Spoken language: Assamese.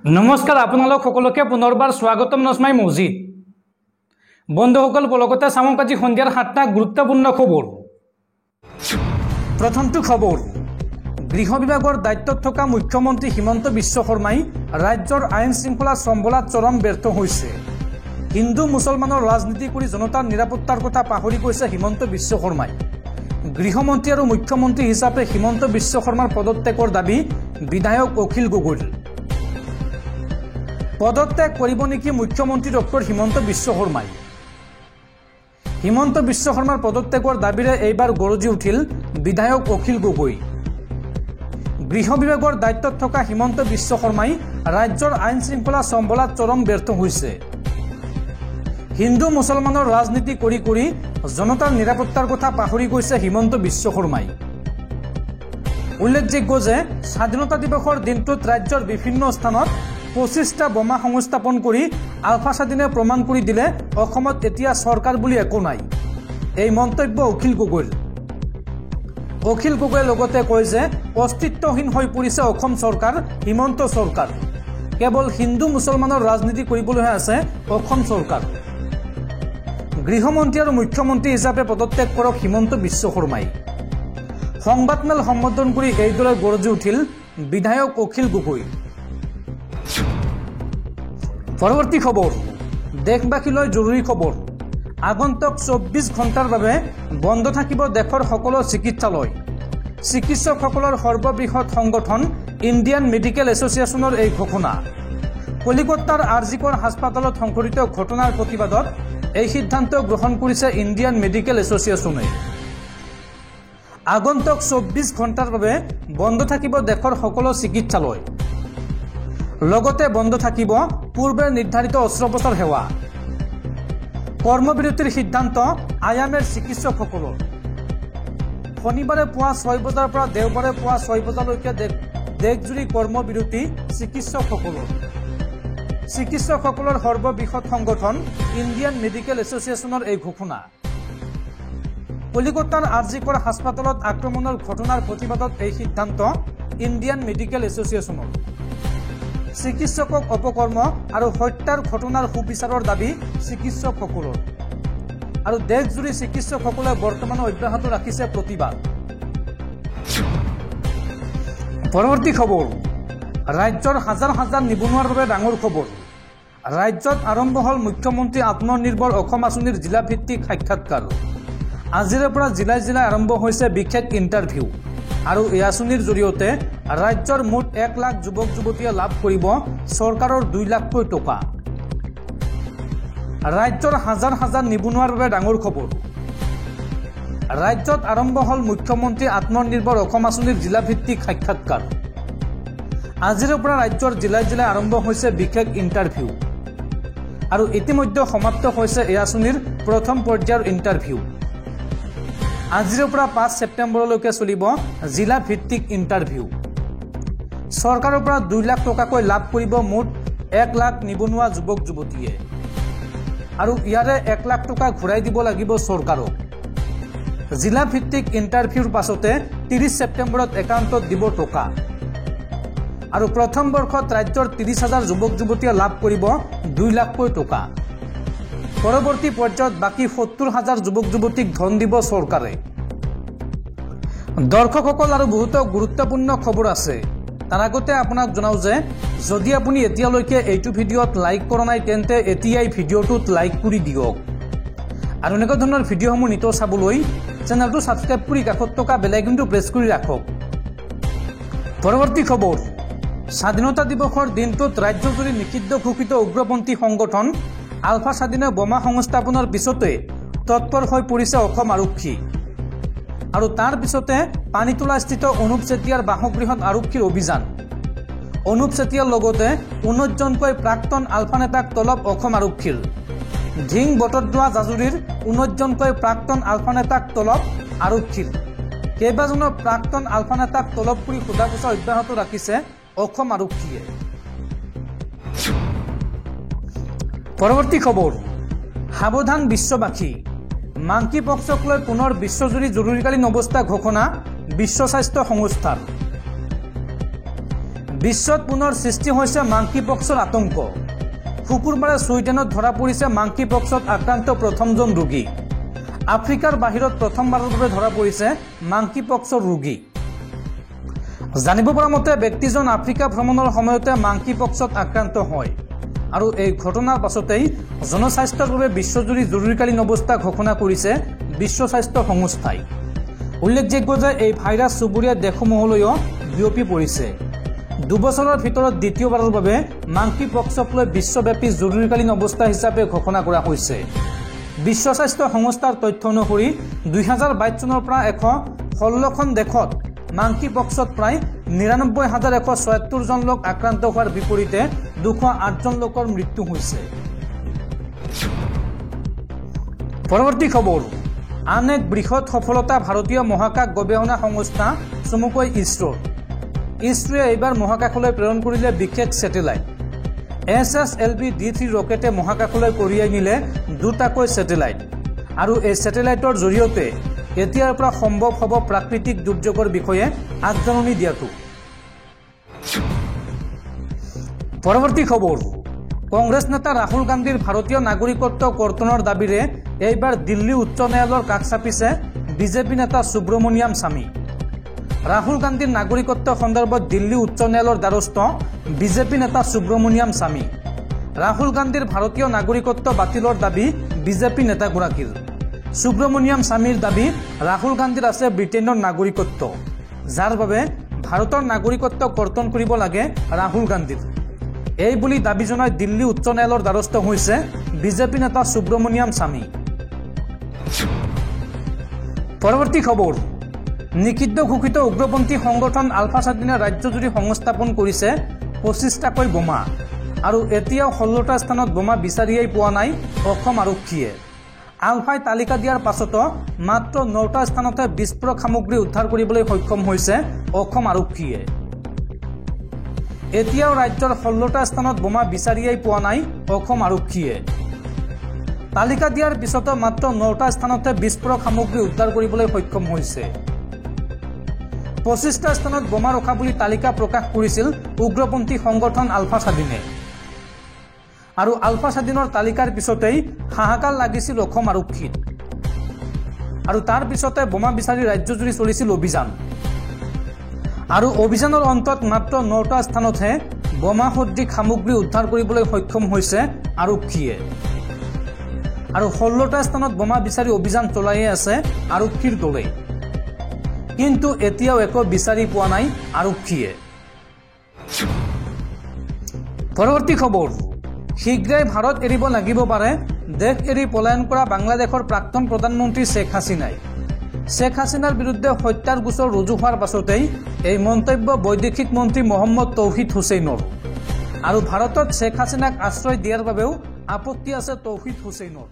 নমস্কাৰ আপোনালোক সকলোকে পুনৰবাৰ স্বাগতম নজমাই মছজিদ বন্ধুসকল লগতে চামক আজি সন্ধিয়াৰ 7টা গুৰুত্বপূৰ্ণ খবৰ। প্ৰথমটো খবৰ, গৃহ বিভাগৰ দায়িত্বত থকা মুখ্যমন্ত্ৰী হিমন্ত বিশ্ব শৰ্মাই ৰাজ্যৰ আইন শৃংখলা চম্ভালাত চৰম ব্যৰ্থ হৈছে। হিন্দু মুছলমানৰ ৰাজনীতি কৰি জনতাৰ নিৰাপত্তাৰ কথা পাহৰি গৈছে হিমন্ত বিশ্ব শৰ্মাই। গৃহমন্ত্ৰী আৰু মুখ্যমন্ত্ৰী হিচাপে হিমন্ত বিশ্ব শৰ্মাৰ পদত্যাগৰ দাবী বিধায়ক অখিল গগৈৰ। পদত্যাগ কৰিব নেকি মুখ্যমন্ত্ৰী ডক্টৰ হিমন্ত বিশ্ব শৰ্মাই? হিমন্ত বিশ্ব শৰ্মাৰ পদত্যাগৰ দাবীৰে এইবাৰ গৰজি উঠিল বিধায়ক অখিল গগৈ। গৃহ বিভাগৰ দায়িত্বত থকা হিমন্ত বিশ্ব শৰ্মাই ৰাজ্যৰ আইন শৃংখলা চম্ভালাত চৰম ব্যৰ্থ হৈছে। হিন্দু মুছলমানৰ ৰাজনীতি কৰি কৰি জনতাৰ নিৰাপত্তাৰ কথা পাহৰি গৈছে হিমন্ত বিশ্ব শৰ্মাই। উল্লেখযোগ্য যে স্বাধীনতা দিৱসৰ দিনটোত ৰাজ্যৰ বিভিন্ন স্থানত 25টা বোমা সংস্থাপন কৰি আলফা স্বাধীনে প্ৰমাণ কৰি দিলে অসমত এতিয়া চৰকাৰ বুলি একো নাই। এই মন্তব্য অখিল গগৈৰ। অখিল গগৈয়ে লগতে কয় যে অস্তিত্বহীন হৈ পৰিছে অসম চৰকাৰ, হিমন্ত চৰকাৰ। কেৱল হিন্দু মুছলমানৰ ৰাজনীতি কৰিবলৈহে আছে অসম চৰকাৰ। গৃহমন্ত্ৰী আৰু মুখ্যমন্ত্ৰী হিচাপে পদত্যাগ কৰক হিমন্ত বিশ্ব শৰ্মাই। সংবাদমেল সম্বোধন কৰি এইদৰে গৰজি উঠিল বিধায়ক অখিল গগৈ। পৰৱৰ্তী খবৰ, দেশবাসীলৈ জৰুৰী খবৰ। আগন্তুক 24 ঘণ্টাৰ বাবে বন্ধ থাকিব দেশৰ সকলো চিকিৎসালয়। চিকিৎসকসকলৰ সৰ্ববৃহৎ সংগঠন ইণ্ডিয়ান মেডিকেল এছ'চিয়েশ্যনৰ এই ঘোষণা। কলিকতাৰ আৰজিকৰ হাস্পাতালত সংঘটিত ঘটনাৰ প্ৰতিবাদত এই সিদ্ধান্ত গ্ৰহণ কৰিছে ইণ্ডিয়ান মেডিকেল এছ'চিয়েশ্যনে। আগন্তুক 24 ঘণ্টাৰ বাবে বন্ধ থাকিব দেশৰ সকলো চিকিৎসালয়। লগতে বন্ধ থাকিব পূৰ্বে নিৰ্ধাৰিত অস্ত্ৰোপচাৰ সেৱা। কৰ্মবিৰতিৰ সিদ্ধান্ত আয়ামেৰ চিকিৎসকসকলৰ। শনিবাৰে পুৱা 6 বজাৰ পৰা দেওবাৰে পুৱা 6 বজালৈকে দেশজুৰি কৰ্মবিৰতি চিকিৎসকসকলৰ। চিকিৎসকসকলৰ সৰ্ববৃহৎ সংগঠন ইণ্ডিয়ান মেডিকেল এছ'চিয়েশ্যনৰ এই ঘোষণা। কলিকতাৰ আৰজিকৰ হাস্পাতালত আক্ৰমণৰ ঘটনাৰ প্ৰতিবাদত এই সিদ্ধান্ত ইণ্ডিয়ান মেডিকেল এছ'চিয়েশ্যনৰ। চিকিৎসকক অপকৰ্ম আৰু হত্যাৰ ঘটনাৰ সুবিচাৰৰ দাবী চিকিৎসকসকলৰ। আৰু দেশজুৰি চিকিৎসকসকলে বৰ্তমান অব্যাহত ৰাখিছে প্ৰতিবাদ। পৰৱৰ্তী খবৰ, ৰাজ্যৰ হাজাৰ হাজাৰ নিবনুৱাৰ বাবে ডাঙৰ খবৰ। ৰাজ্যত আৰম্ভ হ'ল মুখ্যমন্ত্ৰী আত্মনিৰ্ভৰ অসম আঁচনিৰ জিলাভিত্তিক সাক্ষাৎকাৰ। আজিৰে পৰা জিলাই জিলাই আৰম্ভ হৈছে বিশেষ ইণ্টাৰভিউ। আৰু এই আঁচনিৰ জৰিয়তে ৰাজ্যৰ মুঠ 1 লাখ যুৱক যুৱতীয়ে লাভ কৰিব চৰকাৰৰ 2 লাখকৈ টকা। ৰাজ্যৰ হাজাৰ হাজাৰ নিবনুৱাৰ বাবে ডাঙৰ খবৰ। ৰাজ্যত আৰম্ভ হ'ল মুখ্যমন্ত্ৰী আত্মনিৰ্ভৰ অসম আঁচনিৰ জিলাভিত্তিক সাক্ষাৎকাৰ। আজিৰে পৰা ৰাজ্যৰ জিলাই জিলাই আৰম্ভ হৈছে বিশেষ ইণ্টাৰভিউ। আৰু ইতিমধ্যে সমাপ্ত হৈছে এই আঁচনিৰ প্ৰথম পৰ্যায়ৰ ইণ্টাৰভিউ। আজিৰে পৰা 5 ছেপ্টেম্বৰলৈকে চলিব জিলা ভিত্তিক ইণ্টাৰভিউ। চৰকাৰৰ পৰা 2 লাখ টকাকৈ লাভ কৰিব মুঠ 1 লাখ নিবনুৱা যুৱক যুৱতীয়ে। আৰু ইয়াৰে 1 লাখ টকা ঘূৰাই দিব লাগিব চৰকাৰক। জিলা ভিত্তিক ইণ্টাৰভিউৰ পাছতে 30 ছেপ্টেম্বৰত একাউণ্টত দিব টকা। আৰু প্ৰথম বৰ্ষত ৰাজ্যৰ 30,000 যুৱক যুৱতীয়ে লাভ কৰিব 2 লাখকৈ টকা। পৰৱৰ্তী পৰ্যায়ত বাকী 70,000 যুৱক যুৱতীক ধন দিব চৰকাৰে। দৰ্শকসকল আৰু বহুতো গুৰুত্বপূৰ্ণ খবৰ আছে। তাৰ আগতে আপোনাক জনাওঁ যে যদি আপুনি এতিয়ালৈকে এইটো ভিডিঅ'ত লাইক কৰা নাই তেন্তে এতিয়াই ভিডিঅ'টোত লাইক কৰি দিয়ক। আৰু এনেকুৱা ধৰণৰ ভিডিঅ'সমূহ নিতৌ চাবলৈ চেনেলটো ছাবস্ক্ৰাইব কৰি কাষত থকা বেল আইকনটো প্ৰেছ কৰি ৰাখক। পৰৱৰ্তী খবৰ, স্বাধীনতা দিৱসৰ দিনটোত ৰাজ্যজুৰি নিষিদ্ধ ঘোষিত উগ্ৰপন্থী সংগঠন আলফা স্বাধীনে বোমা সংস্থাপনৰ পিছতে তৎপৰ হৈ পৰিছে অসম আৰক্ষী। আৰু তাৰ পিছতে পানীতোলাস্থিত অনুপ চেতিয়াৰ বাসগৃহত আৰক্ষীৰ অভিযান। অনুপ চেতিয়াৰ লগতে 19 জনকৈ প্ৰাক্তন আলফা নেতাক তলব অসম আৰক্ষীৰ। ধিং বটদ্ৰৱা জাজুৰীৰ 19 জনকৈ প্ৰাক্তন আলফা নেতাক তলব আৰক্ষীৰ। কেইবাজনো প্ৰাক্তন আলফা নেতাক তলব কৰি সোধা পোছা অব্যাহত ৰাখিছে অসম আৰক্ষীয়ে। পৰৱৰ্তী খবৰ, সাৱধান বিশ্ববাসী। মাংকি পক্সক লৈ পুনৰ বিশ্বজুৰি জৰুৰীকালীন অৱস্থা ঘোষণা বিশ্ব স্বাস্থ্য সংস্থাৰ। বিশ্বত পুনৰ সৃষ্টি হৈছে মাংকি পক্সৰ আতংক। শুকুৰবাৰে ছুইডেনত ধৰা পৰিছে মাংকি পক্সত আক্ৰান্ত প্ৰথমজন ৰোগী। আফ্ৰিকাৰ বাহিৰত প্ৰথমবাৰৰ বাবে ধৰা পৰিছে মাংকি পক্সৰ ৰোগী। জানিব পৰা মতে ব্যক্তিজন আফ্ৰিকা ভ্ৰমণৰ সময়তে মাংকি পক্সত আক্ৰান্ত হয় আৰু এই ঘটনাৰ পাছতেই জনস্বাস্থ্যৰ বাবে বিশ্বজুৰি জৰুৰীকালীন অৱস্থা ঘোষণা কৰিছে বিশ্ব স্বাস্থ্য সংস্থাই। উল্লেখযোগ্য যে এই ভাইৰাছ চুবুৰীয়া দেশসমূহলৈও বিয়পি পৰিছে। 2 বছৰৰ ভিতৰত দ্বিতীয়বাৰৰ বাবে মাংকি পক্সক লৈ বিশ্বব্যাপী জৰুৰীকালীন অৱস্থা হিচাপে ঘোষণা কৰা হৈছে। বিশ্ব স্বাস্থ্য সংস্থাৰ তথ্য অনুসৰি 2022 চনৰ পৰা 116খন দেশত মাংকি পক্সত প্ৰায় 99,176 জন লোক আক্ৰান্ত হোৱাৰ বিপৰীতে 208 জন লোকৰ মৃত্যু হৈছে। পৰৱৰ্তী খবৰ, আন এক বৃহৎ সফলতা ভাৰতীয় মহাকাশ গৱেষণা সংস্থা চমুকৈ ইছৰোৰ। ইছৰোৱে এইবাৰ মহাকাশলৈ প্ৰেৰণ কৰিলে বিশেষ ছেটেলাইট। SSLV-D3 ৰকেটে মহাকাশলৈ কঢ়িয়াই নিলে 2টাকৈ ছেটেলাইট আৰু এই ছেটেলাইটৰ জৰিয়তে এতিয়াৰ পৰা সম্ভৱ হ'ব প্ৰাকৃতিক দুৰ্যোগৰ বিষয়ে আগজাননী দিয়াটো। পৰৱৰ্তী খবৰ, কংগ্ৰেছ নেতা ৰাহুল গান্ধীৰ ভাৰতীয় নাগৰিকত্ব কৰ্তনৰ দাবীৰে এইবাৰ দিল্লী উচ্চ ন্যায়ালয়ৰ কাষ চাপিছে বিজেপি নেতা সুব্ৰমণিয়াম স্বামী। ৰাহুল গান্ধীৰ নাগৰিকত্ব সন্দৰ্ভত দিল্লী উচ্চ ন্যায়ালয়ৰ দ্বাৰস্থ বিজেপি নেতা সুব্ৰমণিয়াম স্বামী। ৰাহুল গান্ধীৰ ভাৰতীয় নাগৰিকত্ব বাতিলৰ দাবী বিজেপি নেতাগৰাকীৰ। সুব্ৰমণিয়াম স্বামীৰ দাবী ৰাহুল গান্ধীৰ আছে ব্ৰিটেইনৰ নাগৰিকত্ব, যাৰ বাবে ভাৰতৰ নাগৰিকত্ব কৰ্তন কৰিব লাগে ৰাহুল গান্ধীৰ। এই বুলি দাবী জনাই দিল্লী উচ্চ ন্যায়ালয়ৰ দ্বাৰস্থ হৈছে বিজেপি নেতা সুব্ৰমণিয়াম স্বামী। পৰৱৰ্তী খবৰ, নিষিদ্ধ ঘোষিত উগ্ৰপন্থী সংগঠন আলফা স্বাধীনে ৰাজ্যজুৰি সংস্থাপন কৰিছে 25টাকৈ বোমা আৰু এতিয়াও 16টা স্থানত বোমা বিচাৰিয়েই পোৱা নাই অসম আৰক্ষীয়ে। আলফাই তালিকা দিয়াৰ পাছতো মাত্ৰ 9টা স্থানতে বিস্ফোৰক সামগ্ৰী উদ্ধাৰ কৰিবলৈ সক্ষম হৈছে অসম আৰক্ষীয়ে। এতিয়াও ৰাজ্যৰ 16টা স্থানত বোমা বিচাৰিয়েই পোৱা নাই অসম আৰক্ষীয়ে। তালিকা দিয়াৰ পিছতো মাত্ৰ 9টা স্থানতে বিস্ফোৰক সামগ্ৰী উদ্ধাৰ কৰিবলৈ সক্ষম হৈছে। 25টা স্থানত বোমা ৰখা বুলি তালিকা প্ৰকাশ কৰিছিল উগ্ৰপন্থী সংগঠন আলফা স্বাধীনে। আৰু আলফা স্বাধীনৰ তালিকাৰ পিছতেই হাহাকাৰ লাগিছিল অসম আৰক্ষীত আৰু তাৰ পিছতে বোমা বিচাৰি ৰাজ্যজুৰি চলিছিল অভিযান। আৰু অভিযানৰ অন্তত মাত্ৰ 9টা স্থানতহে বোমা সদৃশ সামগ্ৰী উদ্ধাৰ কৰিবলৈ সক্ষম হৈছে আৰক্ষীয়ে। আৰু 16টা স্থানত বোমা বিচাৰি অভিযান চলাইয়ে আছে আৰক্ষীৰ দলে, কিন্তু এতিয়াও একো বিচাৰি পোৱা নাই আৰক্ষীয়ে। পৰৱৰ্তী খবৰ, শীঘ্ৰেই ভাৰত এৰিব লাগিব পাৰে দেশ এৰি পলায়ন কৰা বাংলাদেশৰ প্ৰাক্তন প্ৰধানমন্ত্ৰী শ্বেখ হাছিনাই। শ্বেখ হাছিনাৰ বিৰুদ্ধে হত্যাৰ গোচৰ ৰুজু হোৱাৰ পাছতেই এই মন্তব্য বৈদেশিক মন্ত্ৰী মহম্মদ তৌহিদ হুছেইনৰ। আৰু ভাৰতত শ্বেখ হাছিনাক আশ্ৰয় দিয়াৰ বাবেও আপত্তি আছে তৌহিদ হুছেইনৰ।